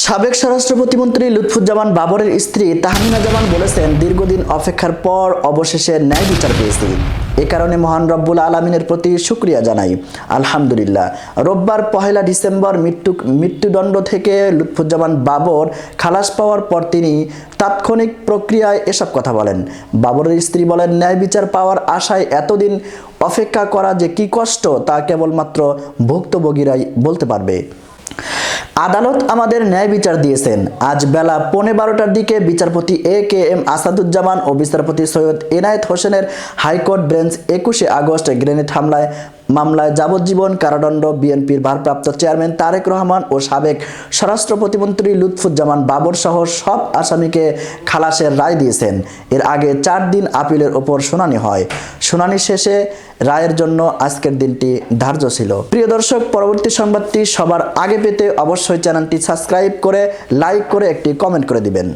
সাবেক স্বরাষ্ট্র প্রতিমন্ত্রী লুৎফুজ্জামান বাবরের স্ত্রী তাহমিনা জামান বলেছেন, দীর্ঘদিন অপেক্ষার পর অবশেষে ন্যায় বিচার পেয়েছি। এ কারণে মহান রব্বুল আলামিনের প্রতি শুকরিয়া জানাই, আলহামদুলিল্লাহ। রোববার 1 ডিসেম্বর মৃত্যুদণ্ড থেকে লুৎফুজ্জামান বাবর খালাস পাওয়ার পর তিনি তাৎক্ষণিক প্রক্রিয়ায় এসব কথা বলেন। বাবরের স্ত্রী বলেন, ন্যায় বিচার পাওয়ার আশায় এতদিন অপেক্ষা করা যে কি কষ্ট তা কেবলমাত্র ভুক্তভোগীরাই বলতে পারবে। আদালত আমাদের ন্যায় বিচার দিয়েছেন। আজ বেলা 12:15টার দিকে বিচারপতি এ.কে.এম. আসাদুজ্জামান ও বিচারপতি সৈয়দ এনায়েত হোসেনের হাইকোর্ট বেঞ্চ 21 আগস্ট গ্রেনেড মামলায় যাবজ্জীবন কারাদণ্ড বিএনপির ভারপ্রাপ্ত চেয়ারম্যান তারেক রহমান ও সাবেক স্বরাষ্ট্র প্রতিমন্ত্রী লুৎফুজ্জামান বাবর সহ সব আসামিকে খালাসের রায় দিয়েছেন। এর আগে 4 দিন আপিলের ওপর শুনানি হয়। শুনানি শেষে রায়ের জন্য আজকের দিনটি ধার্য ছিল। প্রিয় দর্শক, পরবর্তী সংবাদটি সবার আগে পেতে অবশ্যই চ্যানেলটি সাবস্ক্রাইব করে লাইক করে একটি কমেন্ট করে দিবেন।